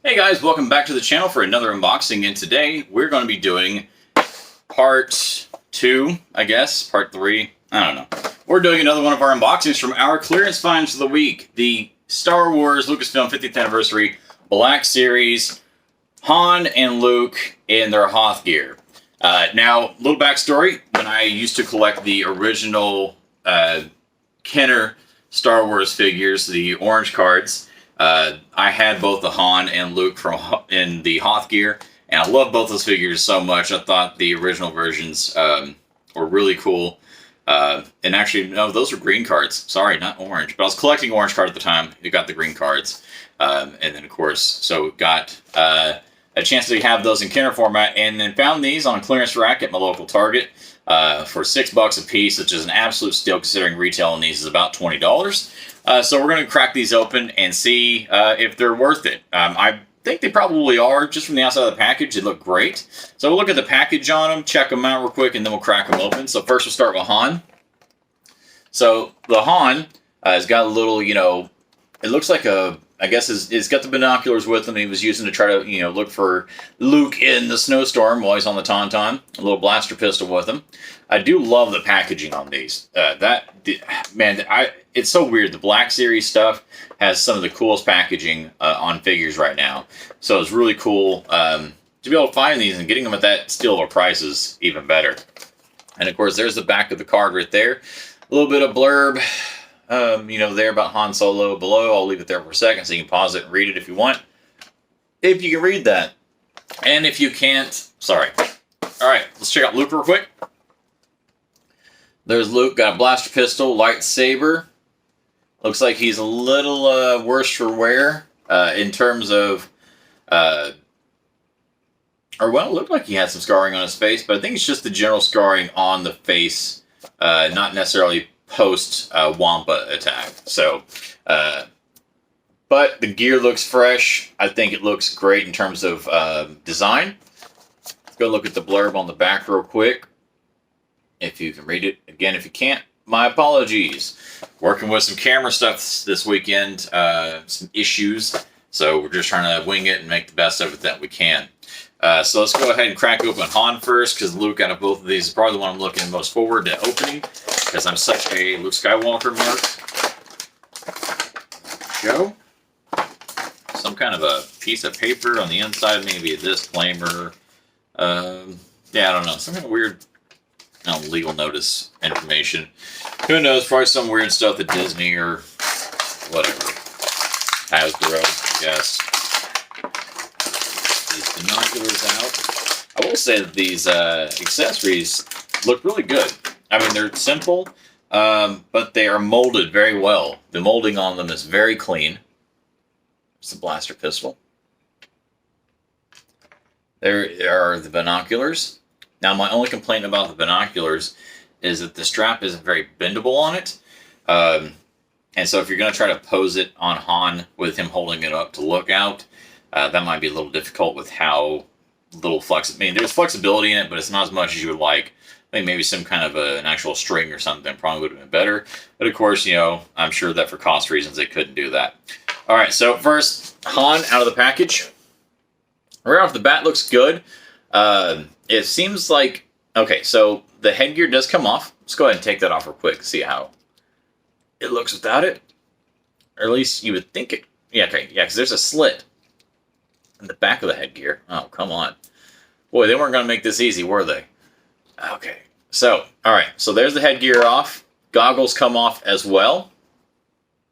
Hey guys, welcome back to the channel for another unboxing, and today we're going to be doing part 2, I guess, part 3, I don't know. We're doing another one of our unboxings from our clearance finds of the week, the Star Wars Lucasfilm 50th Anniversary Black Series Han and Luke in their Hoth gear. Now, little backstory, when I used to collect the original Kenner Star Wars figures, the orange cards, I had both the Han and Luke in the Hoth gear, and I love both those figures so much. I thought the original versions were really cool. And actually, no, those were green cards. Sorry, not orange. But I was collecting orange card at the time. You got the green cards. And then, of course, so got a chance to have those in Kenner format, and then found these on a clearance rack at my local Target for $6 a piece, which is an absolute steal considering retail on these is about $20. So we're going to crack these open and see if they're worth it. I think they probably are. Just from the outside of the package, they look great. So we'll look at the package on them, check them out real quick, and then we'll crack them open. So first we'll start with Han. So the Han has got a little, it looks like I guess it's got the binoculars with him. He was using to try to, look for Luke in the snowstorm while he's on the Tauntaun. A little blaster pistol with him. I do love the packaging on these. It's so weird. The Black Series stuff has some of the coolest packaging on figures right now. So it's really cool to be able to find these, and getting them at that still a price is even better. And of course, there's the back of the card right there. A little bit of blurb. There about Han Solo below. I'll leave it there for a second so you can pause it and read it if you want. If you can read that. And if you can't, sorry. Alright, let's check out Luke real quick. There's Luke, got a blaster pistol, lightsaber. Looks like he's a little worse for wear in terms of... it looked like he had some scarring on his face, but I think it's just the general scarring on the face, not necessarily post Wampa attack. So, but the gear looks fresh. I think it looks great in terms of design. Let's go look at the blurb on the back real quick, if you can read it. Again, if you can't, my apologies. Working with some camera stuff this weekend, some issues, so we're just trying to wing it and make the best of it that we can. So let's go ahead and crack open Han first, because Luke, out of both of these, is probably the one I'm looking most forward to opening, because I'm such a Luke Skywalker mark. Show. Some kind of a piece of paper on the inside, maybe a disclaimer. I don't know. Some kind of weird legal notice information. Who knows? Probably some weird stuff at Disney or whatever. Hasbro, I guess. These binoculars out. I will say that these accessories look really good. I mean, they're simple, but they are molded very well. The molding on them is very clean. It's the blaster pistol. There are the binoculars. Now, my only complaint about the binoculars is that the strap isn't very bendable on it. And so if you're going to try to pose it on Han with him holding it up to look out, that might be a little difficult with how little there's flexibility in it, but it's not as much as you would like. I think maybe some kind of an actual string or something probably would have been better. But of course, I'm sure that for cost reasons they couldn't do that. All right, so first, Han out of the package. Right off the bat, looks good. It seems like... Okay, so the headgear does come off. Let's go ahead and take that off real quick, see how it looks without it. Or at least you would think it... Yeah, okay, yeah, because there's a slit in the back of the headgear. Oh, come on. Boy, they weren't going to make this easy, were they? Okay, so, alright, so there's the headgear off. Goggles come off as well.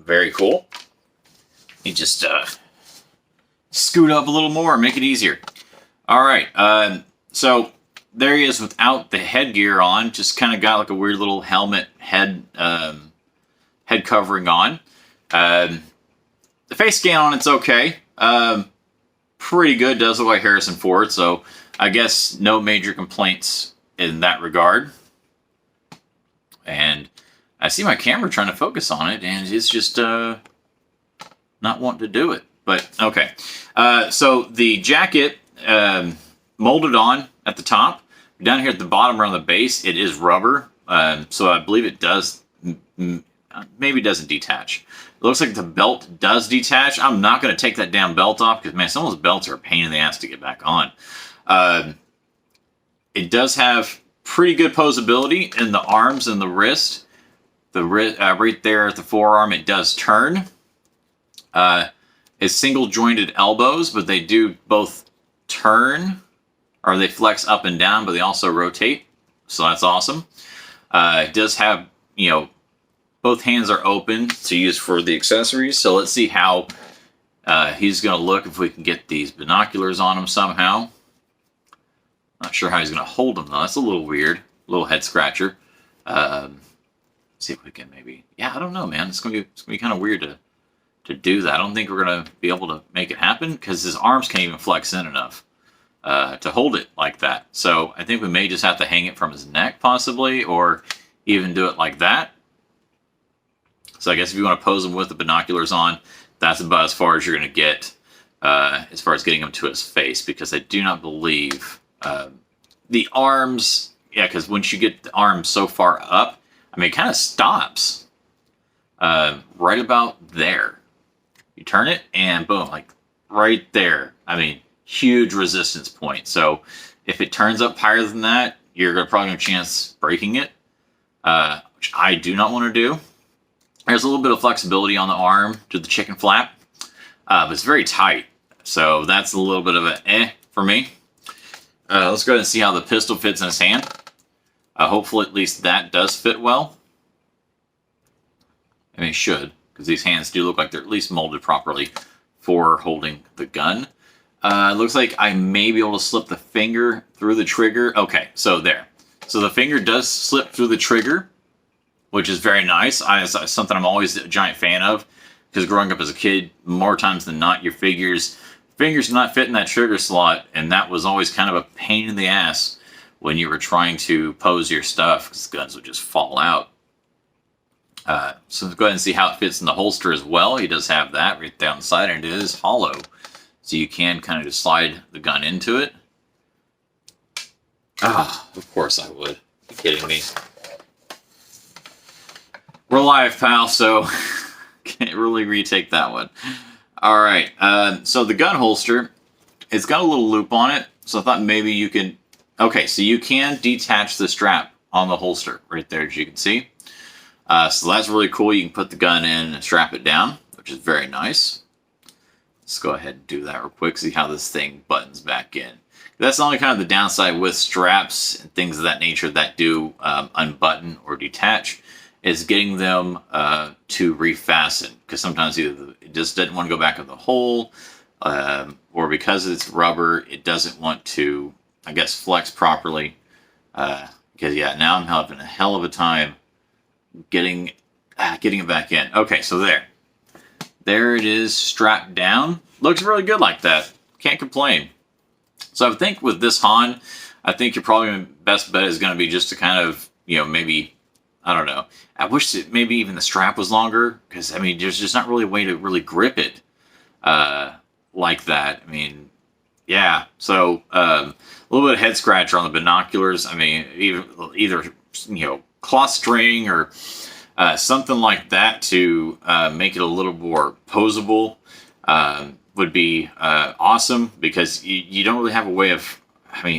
Very cool. You just scoot up a little more and make it easier. Alright, so there he is without the headgear on. Just kind of got like a weird little helmet head covering on. The face scan on it's okay. Pretty good. Does look like Harrison Ford, so I guess no major complaints in that regard. And I see my camera trying to focus on it, and it's just not wanting to do it. But okay. So the jacket molded on at the top. Down here at the bottom around the base, it is rubber. So I believe it does, maybe doesn't detach. It looks like the belt does detach. I'm not going to take that damn belt off because, man, some of those belts are a pain in the ass to get back on. It does have pretty good posability in the arms and the wrist. Right there at the forearm, it does turn. It's single jointed elbows, but they do both turn, or they flex up and down, but they also rotate. So that's awesome. It does have, both hands are open to use for the accessories. So let's see how he's going to look if we can get these binoculars on him somehow. Not sure how he's going to hold them, though. That's a little weird. A little head scratcher. See if we can maybe... Yeah, I don't know, man. It's going to be kind of weird to do that. I don't think we're going to be able to make it happen because his arms can't even flex in enough to hold it like that. So I think we may just have to hang it from his neck, possibly, or even do it like that. So I guess if you want to pose him with the binoculars on, that's about as far as you're going to get as far as getting him to his face, because I do not believe the arms... Yeah, because once you get the arms so far up, I mean, it kind of stops right about there. You turn it and boom, like right there. I mean, huge resistance point. So if it turns up higher than that, you're probably going to chance breaking it, which I do not want to do. There's a little bit of flexibility on the arm to the chicken flap, but it's very tight. So that's a little bit of an for me. Let's go ahead and see how the pistol fits in his hand. Hopefully at least that does fit well. I mean, it should, because these hands do look like they're at least molded properly for holding the gun. It looks like I may be able to slip the finger through the trigger. Okay, so there. So the finger does slip through the trigger, which is very nice. It's something I'm always a giant fan of, because growing up as a kid, more times than not, your fingers not fit in that trigger slot, and that was always kind of a pain in the ass when you were trying to pose your stuff, because guns would just fall out. So let's go ahead and see how it fits in the holster as well. He does have that right down the side, and it is hollow. So you can kind of just slide the gun into it. Of course I would. Are you kidding me? We're live, pal, so can't really retake that one. All right, so the gun holster, it's got a little loop on it, so I thought maybe you can... Okay, so you can detach the strap on the holster right there, as you can see. So that's really cool. You can put the gun in and strap it down, which is very nice. Let's go ahead and do that real quick, see how this thing buttons back in. That's the only kind of the downside with straps and things of that nature that do unbutton or detach, is getting them to refasten, because sometimes either it just doesn't want to go back in the hole, or because it's rubber, it doesn't want to, I guess, flex properly. Because yeah, now I'm having a hell of a time getting it back in. Okay, so there it is, strapped down. Looks really good like that. Can't complain. So I think with this Han, I think your probably best bet is going to be just to kind of, maybe, I don't know. I wish that maybe even the strap was longer, because, I mean, there's just not really a way to really grip it like that. I mean, yeah. So a little bit of head scratcher on the binoculars. I mean, either cloth string or something like that to make it a little more posable would be awesome, because you don't really have a way of,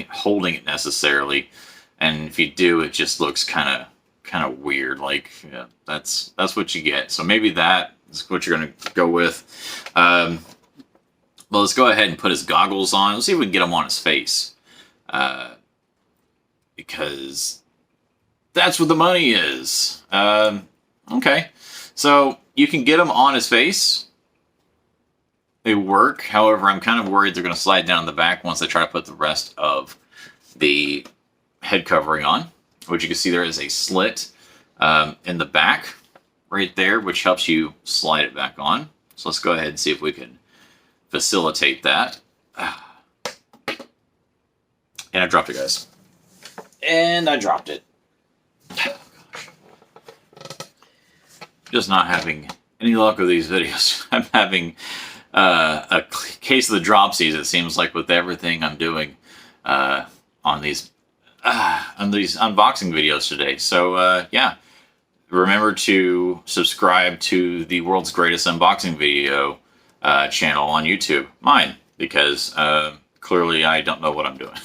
holding it necessarily, and if you do, it just looks kind of weird. Like, yeah, that's what you get. So maybe that is what you're going to go with. Well, let's go ahead and put his goggles on. Let's see if we can get them on his face, because that's what the money is. Okay, so you can get them on his face. They work. However, I'm kind of worried they're going to slide down the back once I try to put the rest of the head covering on. Which you can see there is a slit in the back right there, which helps you slide it back on. So let's go ahead and see if we can facilitate that. And I dropped it, guys. And I dropped it. Oh, gosh. Just not having any luck with these videos. I'm having a case of the dropsies, it seems like, with everything I'm doing on these unboxing videos today. So yeah, remember to subscribe to the world's greatest unboxing video channel on YouTube, mine, because clearly I don't know what I'm doing.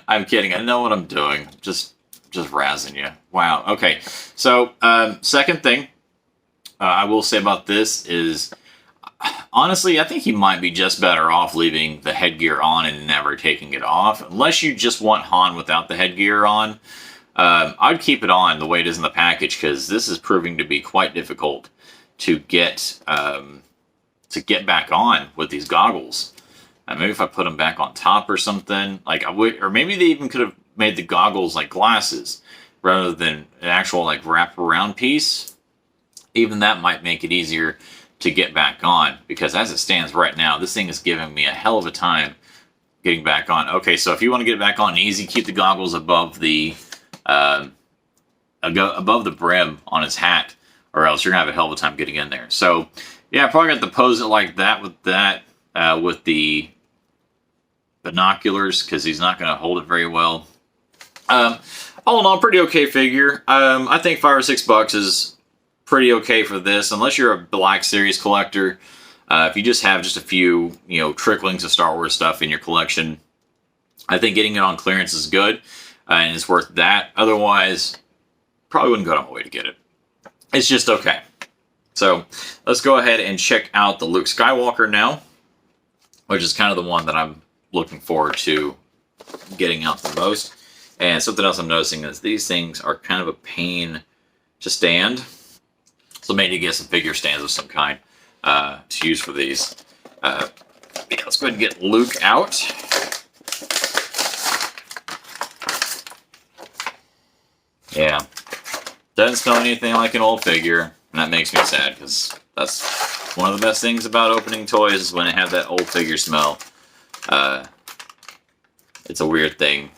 I'm kidding. I know what I'm doing. Just razzing you. Wow. Okay. So second thing I will say about this is, honestly, I think you might be just better off leaving the headgear on and never taking it off, unless you just want Han without the headgear on. I'd keep it on the way it is in the package, because this is proving to be quite difficult to get back on with these goggles. Maybe if I put them back on top or something, like I would, or maybe they even could have made the goggles like glasses rather than an actual like wrap-around piece. Even that might make it easier to get back on, because as it stands right now, this thing is giving me a hell of a time getting back on. Okay, so if you want to get it back on easy, keep the goggles above the brim on his hat, or else you're gonna have a hell of a time getting in there. So yeah, I probably got to pose it like that with the binoculars, because he's not going to hold it very well. All in all, pretty okay figure. I think $5 or $6 is pretty okay for this, unless you're a Black Series collector. If you just have just a few, tricklings of Star Wars stuff in your collection, I think getting it on clearance is good, and it's worth that. Otherwise, probably wouldn't go out of my way to get it. It's just okay. So let's go ahead and check out the Luke Skywalker now, which is kind of the one that I'm looking forward to getting out the most. And something else I'm noticing is these things are kind of a pain to stand. So maybe get some figure stands of some kind to use for these. Yeah, let's go ahead and get Luke out. Yeah, doesn't smell anything like an old figure, and that makes me sad, because that's one of the best things about opening toys, is when it has that old figure smell. It's a weird thing.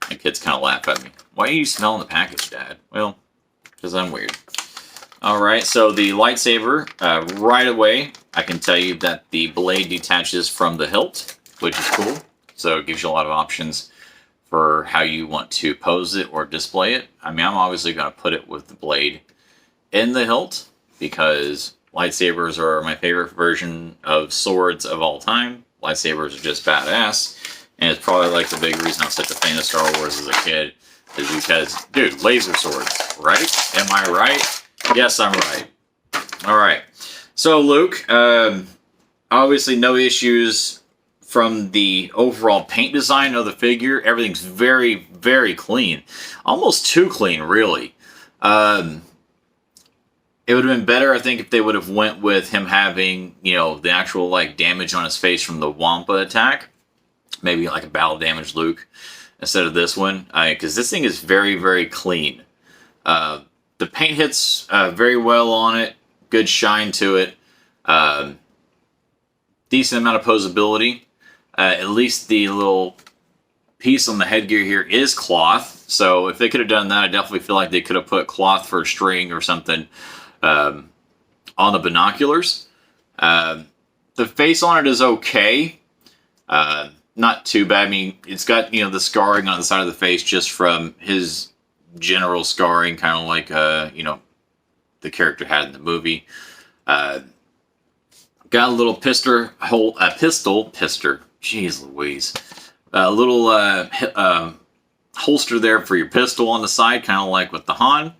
My kids kind of laugh at me. Why are you smelling the package, Dad? Well, because I'm weird. Alright, so the lightsaber, right away, I can tell you that the blade detaches from the hilt, which is cool. So it gives you a lot of options for how you want to pose it or display it. I mean, I'm obviously going to put it with the blade in the hilt, because lightsabers are my favorite version of swords of all time. Lightsabers are just badass. And it's probably like the big reason I'm such a fan of Star Wars as a kid, is because, dude, laser swords, right? Am I right? Yes, I'm right. Alright. So, Luke, obviously no issues from the overall paint design of the figure. Everything's very, very clean. Almost too clean, really. It would have been better, I think, if they would have went with him having, the actual, damage on his face from the Wampa attack. Maybe like a battle damage Luke instead of this one. Because this thing is very, very clean. The paint hits very well on it. Good shine to it. Decent amount of posability. At least the little piece on the headgear here is cloth. So if they could have done that, I definitely feel like they could have put cloth for a string or something on the binoculars. The face on it is okay. Not too bad. I mean, it's got, the scarring on the side of the face just from his general scarring, kind of like, the character had in the movie. Got a little pistol, jeez Louise. A little holster there for your pistol on the side, kind of like with the Han.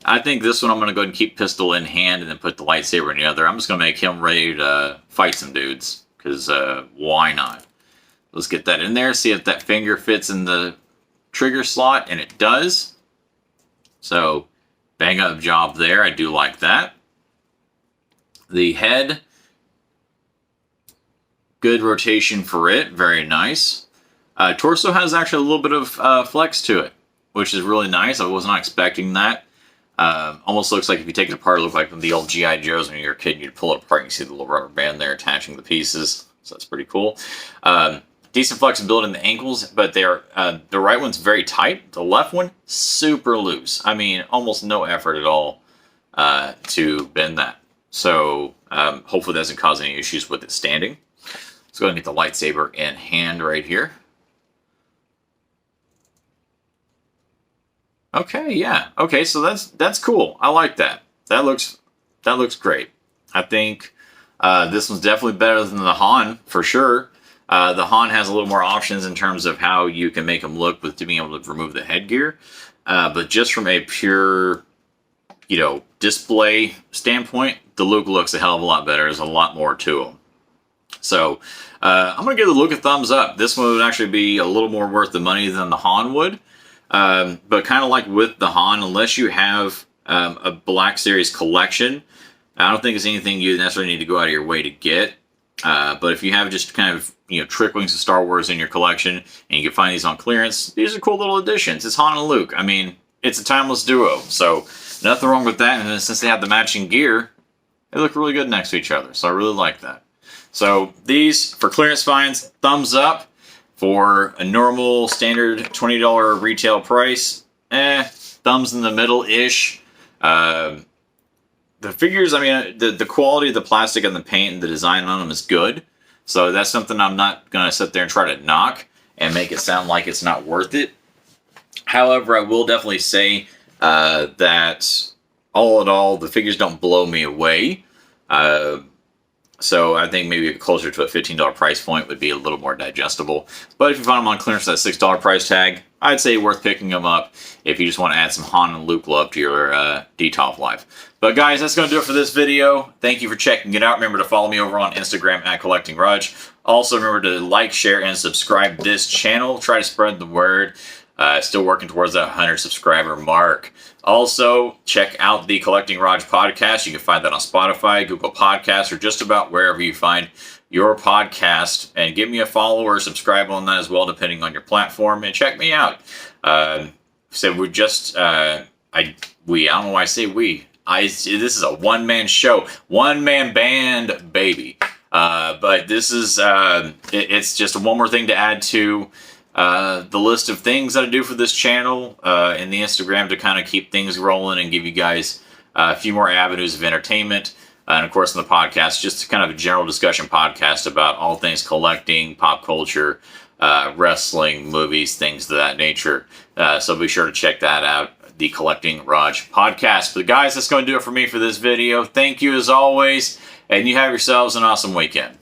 I think this one I'm going to go ahead and keep pistol in hand and then put the lightsaber in the other. I'm just going to make him ready to fight some dudes, because why not? Let's get that in there, see if that finger fits in the trigger slot, and it does. So, bang up job there. I do like that. The head, good rotation for it. Very nice. Torso has actually a little bit of flex to it, which is really nice. I was not expecting that. Almost looks like if you take it apart, it looks like the old G.I. Joes when you were a kid, and you'd pull it apart and you see the little rubber band there attaching the pieces. So that's pretty cool. Decent flexibility in the ankles, but they're the right one's very tight. The left one, super loose. I mean, almost no effort at all to bend that. So hopefully that doesn't cause any issues with it standing. Let's go ahead and get the lightsaber in hand right here. Okay, yeah. Okay, so that's cool. I like that. That looks great. I think this one's definitely better than the Han for sure. The Han has a little more options in terms of how you can make them look with being able to remove the headgear. But just from a pure, display standpoint, the Luke looks a hell of a lot better. There's a lot more to him. So I'm going to give the Luke a thumbs up. This one would actually be a little more worth the money than the Han would. But kind of like with the Han, unless you have a Black Series collection, I don't think it's anything you necessarily need to go out of your way to get. But if you have just kind of, tricklings of Star Wars in your collection and you can find these on clearance, these are cool little additions. It's Han and Luke. I mean, it's a timeless duo. So nothing wrong with that. And since they have the matching gear, they look really good next to each other. So I really like that. So these, for clearance finds, thumbs up. For a normal, standard $20 retail price, thumbs in the middle-ish. The figures, I mean, the quality of the plastic and the paint and the design on them is good. So that's something I'm not going to sit there and try to knock and make it sound like it's not worth it. However, I will definitely say that all in all, the figures don't blow me away. So I think maybe closer to a $15 price point would be a little more digestible. But if you find them on clearance at a $6 price tag, I'd say worth picking them up if you just want to add some Han and Luke love to your DTOF life. But guys, that's going to do it for this video. Thank you for checking it out. Remember to follow me over on Instagram at CollectingRaj. Also remember to like, share, and subscribe this channel. Try to spread the word. Still working towards that 100 subscriber mark. Also, check out the Collecting Raj podcast. You can find that on Spotify, Google Podcasts, or just about wherever you find your podcast. And give me a follow or subscribe on that as well, depending on your platform. And check me out. So we're just, I don't know why I say we. This is a one-man show, one-man band, baby. But this is, it's just one more thing to add to the list of things that I do for this channel in the Instagram to kind of keep things rolling and give you guys a few more avenues of entertainment. And of course, in the podcast, just kind of a general discussion podcast about all things collecting, pop culture, wrestling, movies, things of that nature. So be sure to check that out, the Collecting Raj podcast. But guys, that's going to do it for me for this video. Thank you as always, and you have yourselves an awesome weekend.